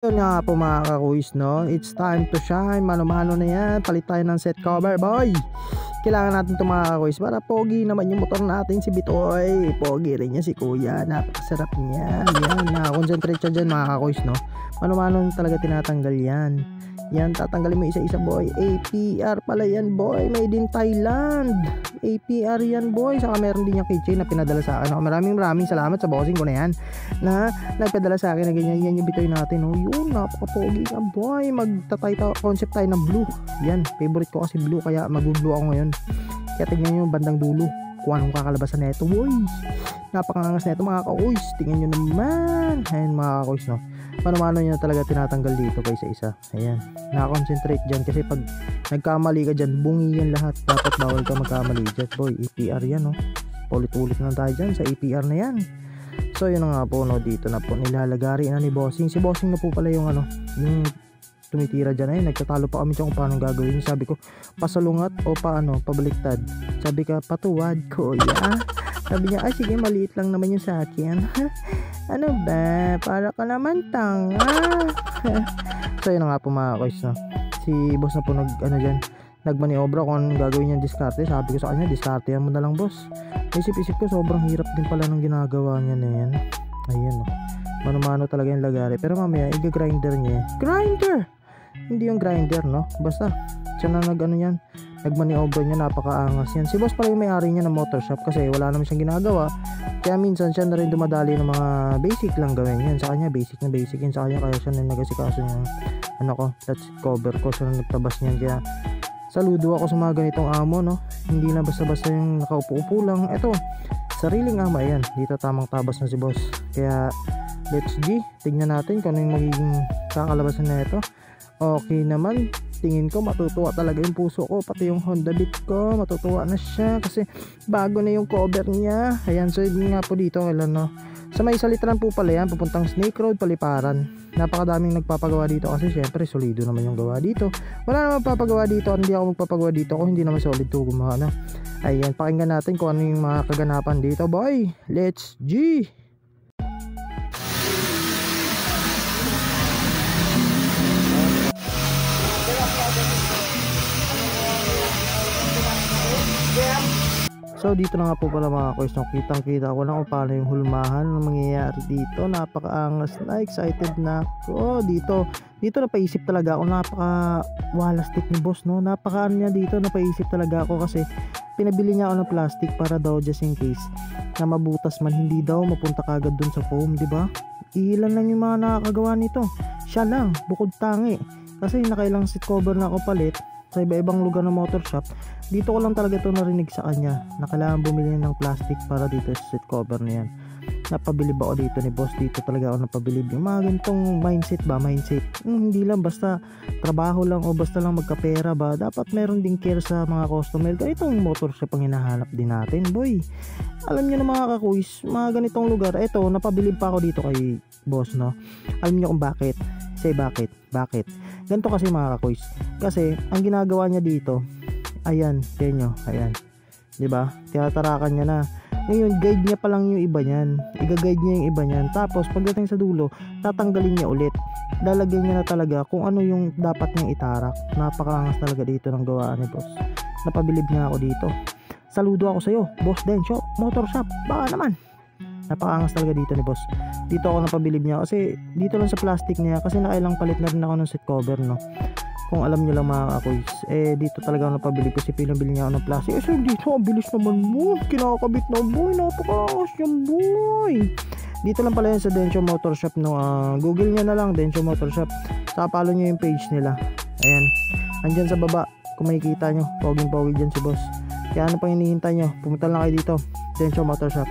Yun nga po mga kakuis, no? It's time to shine. Mano-mano na yan. Palit tayo ng set cover, boy. Kailangan natin ito mga kakuis para pogi naman yung motor natin si Bitoy. Pogi rin niya si Kuya. Napakasarap niya. Yan, nakakonsentrate siya dyan mga kakuis, no? Mano-mano talaga tinatanggal yan. Yan, tatanggalin mo isa-isa, boy. APR pala yan, boy. Made in Thailand. APR yan, boy. Saka meron din yung keychain na pinadala sa akin. Maraming salamat sa bossing ko na yan na nagpadala sa akin na ganyan. Yan yung Bitoy natin, oh. Yun, napaka-pogi yan, boy. Magtatay concept tayo ng blue. Yan, favorite ko kasi blue, kaya mag-blue ako ngayon. Kaya tingnan nyo yung bandang dulo kung anong kakalabasan na ito, boy. Napakangangas na ito mga kakuis. Tingnan nyo naman. Ayan mga kakuis, no? Mano-mano nyo talaga tinatanggal dito kaysa isa. Ayan, nakakonsentrate dyan kasi pag nagkamali ka dyan, bungi yan lahat. Dapat bawal ka magkamali dyan, boy. EPR yan, no? Ulit-ulit na tayo dyan sa EPR na yan. So yun na nga po, no? Dito na po nilalagari na ni Bossing. Si Bossing na po pala yung ano, yung tumitira dyan. Ayun, nagtatalo pa kami dyan kung paano gagawin. Sabi ko, pasalungat o paano, pabaliktad. Sabi ka, patuwad ko, yeah. Sabi niya, ay sige, maliit lang naman yung sa akin. Ano ba? Para ka naman tanga. So yun na nga po mga koys, no? Si boss na po nagmaniobra kung anong gagawin niyang diskarte. Sabi ko sa kanya, diskarte yan mo na lang, boss. Isip-isip ko, sobrang hirap din pala ng ginagawa niya na yan. Ayan, no? Mano-mano talaga yung lagari. Pero mamaya, i-grinder niya. Grinder! Hindi yung grinder, no? Basta, siya na nagmaniobra niya, napakaangas yan. Si boss pala yung may-ari niya ng motor shop kasi wala naman siyang ginagawa. Kaya minsan siya na rin dumadali ng mga basic lang gawin yan. Sa kanya basic yan sa kanya, kaya siya na nagasikaso yung that's cover ko, siya na nagtabas niyan. Kaya saludo ako sa mga ganitong amo, no? Hindi na basta-basta yung nakaupo-upo lang. Eto, sariling ama yan. Dito tamang tabas na si boss. Kaya let's G, tignan natin kung ano yung magiging kakalabasan na ito. Okay naman, tingin ko matutuwa talaga yung puso ko, pati yung Honda Beat ko matutuwa na siya kasi bago na yung cover niya. Ayan, so yun nga po dito kailan, no? Sa may salitran po pala yan, pupuntang Snake Road, Paliparan. Napakadaming nagpapagawa dito kasi syempre solido naman yung gawa dito. Wala naman papagawa dito, hindi ako magpapagawa dito kung hindi naman solid to gumawa na. Ayan, pakinggan natin kung ano yung mga kaganapan dito, boy. Let's G! So dito na nga po pala mga koys, no? Kitang kita ko na kung paano yung hulmahan ng mangyayari dito. Napakaangas na, excited na ako dito napaisip talaga ako, napaka walastik ni boss, no? Napaka niya dito, napaisip talaga ako kasi pinabili niya ako ng plastic para daw just in case na mabutas man, hindi daw mapunta kagad dun sa foam, di ba? Ilan lang yung mga nakakagawa nito, siya lang, bukod tangi, kasi nakailang seat cover na ako palit sa iba-ibang lugar ng motor shop. Dito ko lang talaga ito narinig sa kanya na kailangan bumili ng plastic para dito sa seat cover na yan. Napabilib ako dito ni boss. Dito talaga ako napabilib. Yung mga ganitong mindset. Hindi lang basta trabaho lang o basta lang magkapera ba. Dapat meron din care sa mga customer. Ganitong motor shop ang hinahanap din natin, boy. Alam nyo na mga kakuis, mga ganitong lugar, eto, napabilib pa ako dito kay boss, no? Alam nyo kung bakit? Say bakit? Ganito kasi mga kakuis, kasi ang ginagawa niya dito, ayan, tingnan nyo, ayan, diba? Tinatarakan niya na. Ngayon, guide niya pa lang yung iba niyan, i-guide niya yung iba niyan, tapos pagdating sa dulo, tatanggalin niya ulit, lalagyan niya na talaga kung ano yung dapat niyang itarak. Napakaangas talaga dito ng gawaan ni boss. Napabilib nga ako dito. Saludo ako sa iyo, Boss Densyo Motor Shop, baka naman. Napakaangas talaga dito ni boss. Dito ako napabilib niya kasi dito lang sa plastic niya, kasi nakailang palit na rin ako ng seat cover, no? Kung alam niyo lang mga kakuis, dito talaga ako napabilib kasi pinabili niya ako ng plastic. So dito, ang bilis naman mo, kinakabit na, boy. Napakaangas yung boy. Dito lang pala yan sa Densyo Motor Shop, no? Google niya na lang, Densyo Motor Shop. Saka follow niyo yung page nila. Ayan, andyan sa baba, kung makikita nyo, poging-pogi dyan si boss. Kaya ano pang hinihintay nyo, pumunta lang kayo dito, Densyo Motor Shop.